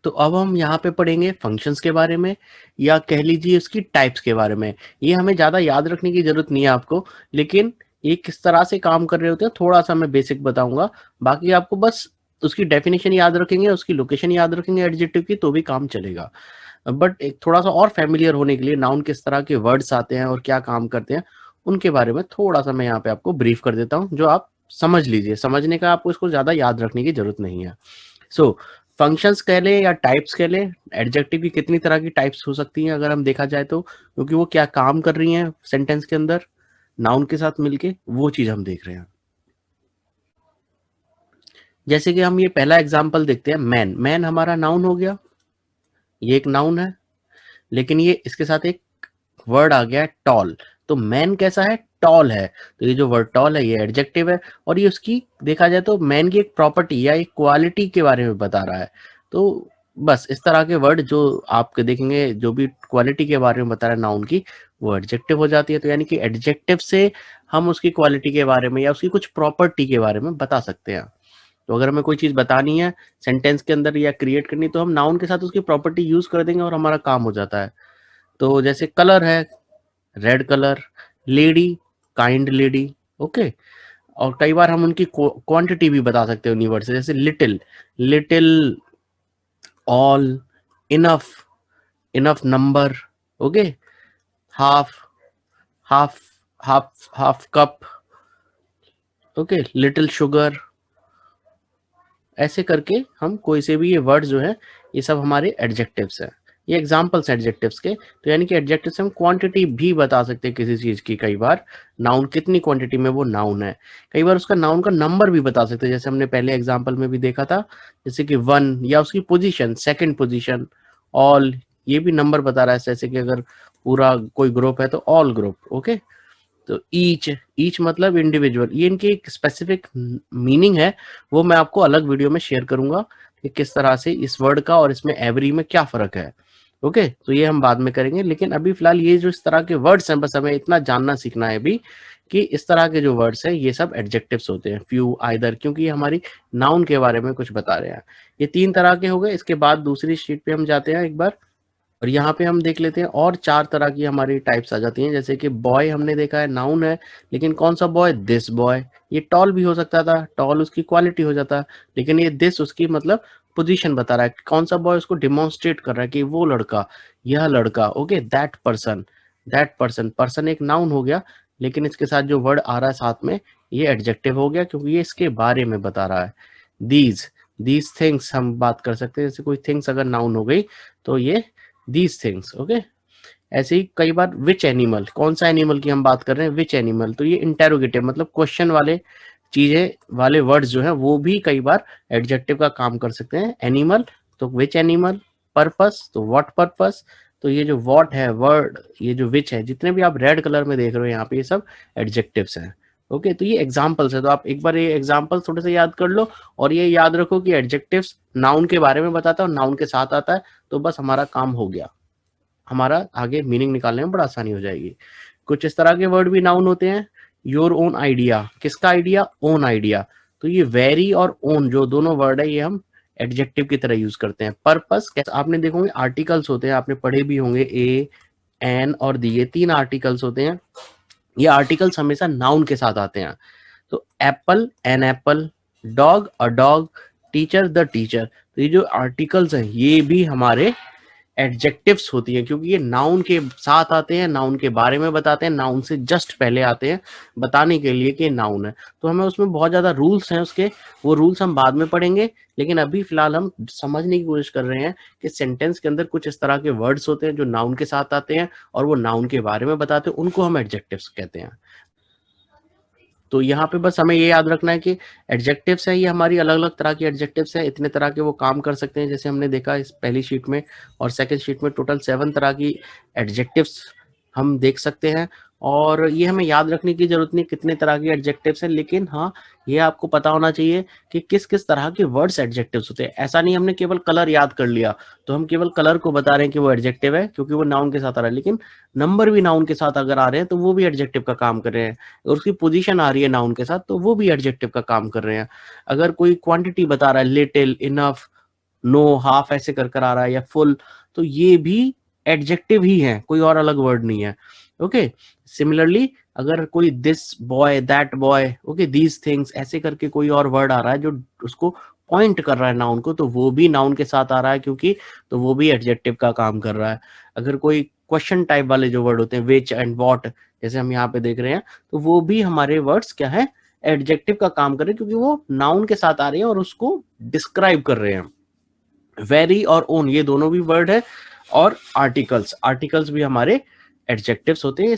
तो अब हम यहाँ पे पढ़ेंगे फंक्शंस के बारे में, या कह लीजिए उसकी टाइप्स के बारे में। ये हमें ज़्यादा याद रखने की ज़रूरत नहीं है आपको, लेकिन ये किस तरह से काम कर रहे होते हैं थोड़ा-सा मैं बेसिक बताऊँगा। बाकी आपको बस उसकी डेफिनिशन याद रखेंगे, उसकी लोकेशन याद रखेंगे एडजेक्टिव की, तो भी काम चलेगा। बट एक थोड़ा-सा और फ़ैमिलियर होने के लिए नाउन किस तरह के वर्ड्स आते हैं और क्या काम करते हैं, उनके बारे में थोड़ा-सा मैं यहाँ पे आपको ब्रीफ कर देता हूँ, जो आप समझ लीजिए। समझने का आपको इसको ज़्यादा याद रखने की ज़रूरत नहीं है। सो फंक्शंस कह लें या टाइप्स कह लें, एडजेक्टिव की कितनी तरह की टाइप्स हो सकती हैं अगर हम देखा जाए तो, क्योंकि वो क्या काम कर रही हैं सेंटेंस के अंदर नाउन के साथ मिलके, वो चीज़ हम देख रहे हैं। जैसे कि हम ये पहला एग्जांपल देखते हैं, मैन। मैन हमारा नाउन हो गया, ये एक नाउन है, लेकिन ये इसके साथ एक वर्ड आ गया है टॉल। तो मैन कैसा है? टॉल है। तो ये जो वर्ड टॉल है ये एडजेक्टिव है, और ये उसकी देखा जाए तो मैन की एक प्रॉपर्टी या एक क्वालिटी के बारे में बता रहा है। तो बस इस तरह के वर्ड जो आपके देखेंगे, जो भी क्वालिटी के बारे में बता रहा है नाउन की, वो एडजेक्टिव हो जाती है। तो यानी कि एडजेक्टिव से हम उसकी क्वालिटी के बारे में या उसकी कुछ प्रॉपर्टी के बारे में बता सकते हैं। तो अगर हमें कोई चीज बतानी है सेंटेंस के अंदर या क्रिएट करनी, तो हम नाउन के साथ उसकी प्रॉपर्टी यूज कर देंगे और हमारा काम हो जाता है। तो जैसे कलर है, red colour. Lady, kind lady. Okay. और कई बार हम उनकी क्वांटिटी भी बता सकते हैं उन्हीं वर्ड से, जैसे little. Little, all, enough, enough number. Okay. Half, half, half half cup. Okay. Little sugar. ऐसे करके हम कोई से भी ये वर्ड जो है, ये सब हमारे एडजेक्टिव्स हैं। ये एग्जांपल्स एडजेक्टिव्स के। तो यानी कि एडजेक्टिव से हम क्वांटिटी भी बता सकते हैं किसी चीज की। कई बार नाउन कितनी क्वांटिटी में वो नाउन है, कई बार उसका नाउन का नंबर भी बता सकते हैं, जैसे हमने पहले एग्जांपल में भी देखा था, जैसे कि वन, या उसकी पोजीशन, सेकंड पोजीशन। ऑल, ये भी नंबर बता रहा है, जैसे कि अगर पूरा कोई ग्रुप है तो ऑल ग्रुप। ओके। तो ईच, ईच मतलब इंडिविजुअल। ये इनकी एक स्पेसिफिक मीनिंग है, वो मैं आपको अलग वीडियो में शेयर करूंगा कि किस तरह से इस वर्ड का और इसमें एवरी में क्या फर्क है। ओके। तो ये हम बाद में करेंगे, लेकिन अभी फिलहाल ये जो इस तरह के वर्ड्स हैं, बस हमें इतना जानना सीखना है अभी कि इस तरह के जो वर्ड्स हैं ये सब एडजेक्टिव्स होते हैं। फ्यू, आइदर, क्योंकि ये हमारी नाउन के बारे में कुछ बता रहे हैं। ये तीन तरह के हो गए। इसके बाद दूसरी शीट पे हम जाते हैं एक बार, और यहाँ पे हम देख लेते हैं और चार तरह की हमारी टाइप्स आ जाती हैं। जैसे कि बॉय हमने देखा है, नाउन है, लेकिन कौन सा बॉय? This boy. ये टॉल भी हो सकता था, टॉल उसकी क्वालिटी हो जाता, लेकिन ये दिस उसकी मतलब पोजीशन बता रहा है, कौन सा बॉय उसको डिमॉन्स्ट्रेट कर रहा है कि वो लड़का, यह लड़का। Okay. That person, that person. Person एक नाउन हो गया, लेकिन इसके साथ जो वर्ड आ रहा है साथ में, ये एडजेक्टिव हो गया, क्योंकि ये इसके बारे में बता रहा है। दीज, दीज थिंग्स हम बात कर सकते हैं, जैसे कोई थिंग्स अगर नाउन हो गई तो ये दीज थिंग्स। ओके। ऐसे ही कई बार विच एनिमल, कौन सा एनिमल की हम बात कर रहे हैं? Which animal. तो ये इंटेरोगेटिव मतलब क्वेश्चन वाले चीजें वाले वर्ड्स जो है, वो भी कई बार एडजेक्टिव का काम कर सकते हैं। एनिमल तो विच एनिमल, पर्पस तो व्हाट पर्पस। तो ये जो व्हाट है वर्ड, ये जो विच है, जितने भी आप रेड कलर में देख रहे हो यहाँ पे, ये सब एडजेक्टिव्स हैं। ओके। तो ये एग्जाम्पल्स है, तो आप एक बार ये एग्जाम्पल थोड़े से याद कर लो, और ये याद रखो कि एडजेक्टिव्स नाउन के बारे में बताता है और नाउन के साथ आता है, तो बस हमारा काम हो गया। हमारा आगे मीनिंग निकालने में बड़ा आसानी हो जाएगी। कुछ इस तरह के वर्ड भी नाउन होते हैं। योर ओन आइडिया, किसका आइडिया? Own idea. तो ये वेरी और ओन जो दोनों वर्ड है, ये हम एडजेक्टिव की तरह यूज करते हैं। पर्पस, आपने देखोगे आर्टिकल्स होते हैं, आपने पढ़े भी होंगे, ए, एन और दी, ये तीन आर्टिकल्स होते हैं। ये आर्टिकल्स हमेशा नाउन के साथ आते हैं। तो apple, an apple. Dog, a dog. Teacher, the teacher. तो ये जो आर्टिकल्स हैं, ये भी हमारे एडजेक्टिव्स होती है, क्योंकि ये नाउन के साथ आते हैं, नाउन के बारे में बताते हैं, नाउन से जस्ट पहले आते हैं बताने के लिए कि नाउन है। तो हमें उसमें बहुत ज्यादा रूल्स हैं उसके, वो रूल्स हम बाद में पढ़ेंगे, लेकिन अभी फिलहाल हम समझने की कोशिश कर रहे हैं कि सेंटेंस के अंदर कुछ इस तरह के वर्ड्स होते हैं जो नाउन के साथ आते हैं और वो नाउन के बारे में बताते हैं, उनको हम एडजेक्टिव्स कहते हैं। तो यहाँ पे बस हमें ये याद रखना है कि एडजेक्टिव्स है, ये हमारी अलग अलग तरह की एडजेक्टिव्स है, इतने तरह के वो काम कर सकते हैं, जैसे हमने देखा इस पहली शीट में और सेकंड शीट में टोटल 7 तरह की एडजेक्टिव्स हम देख सकते हैं। और ये हमें याद रखने की जरूरत नहीं कितने तरह की एडजेक्टिव्स हैं, लेकिन हाँ, ये आपको पता होना चाहिए कि किस किस तरह के वर्ड्स एडजेक्टिव्स होते हैं। ऐसा नहीं हमने केवल कलर याद कर लिया तो हम केवल कलर को बता रहे हैं कि वो एडजेक्टिव है क्योंकि वो नाउन के साथ आ रहा है, लेकिन नंबर भी नाउन के साथ अगर आ रहे हैं तो वो भी एडजेक्टिव का काम कर रहे हैं, और उसकी पोजीशन आ रही है नाउन के साथ तो वो भी एडजेक्टिव का काम कर रहे हैं। अगर कोई क्वांटिटी बता रहा है, लिटिल, इनफ, नो, हाफ ऐसे कर कर आ रहा है या फुल, तो ये भी एडजेक्टिव ही है, कोई और अलग वर्ड नहीं है। ओके, सिमिलरली अगर कोई this boy, that boy, okay, these things ऐसे करके कोई और वर्ड आ रहा है जो उसको पॉइंट कर रहा है नाउन को, तो वो भी नाउन के साथ आ रहा है, क्योंकि तो वो भी एडजेक्टिव का काम कर रहा है। अगर कोई क्वेश्चन टाइप वाले जो वर्ड होते हैं, विच एंड व्हाट, जैसे हम यहाँ पे देख रहे हैं, तो वो भी हमारे वर्ड्स क्या है, एडजेक्टिव का काम कर रहे हैं, क्योंकि वो नाउन के साथ आ रहे हैं और उसको डिस्क्राइब कर रहे हैं। वेरी और ओन, ये दोनों भी वर्ड है। और आर्टिकल्स, आर्टिकल्स भी हमारे एडजेक्टिव्स होते हैं।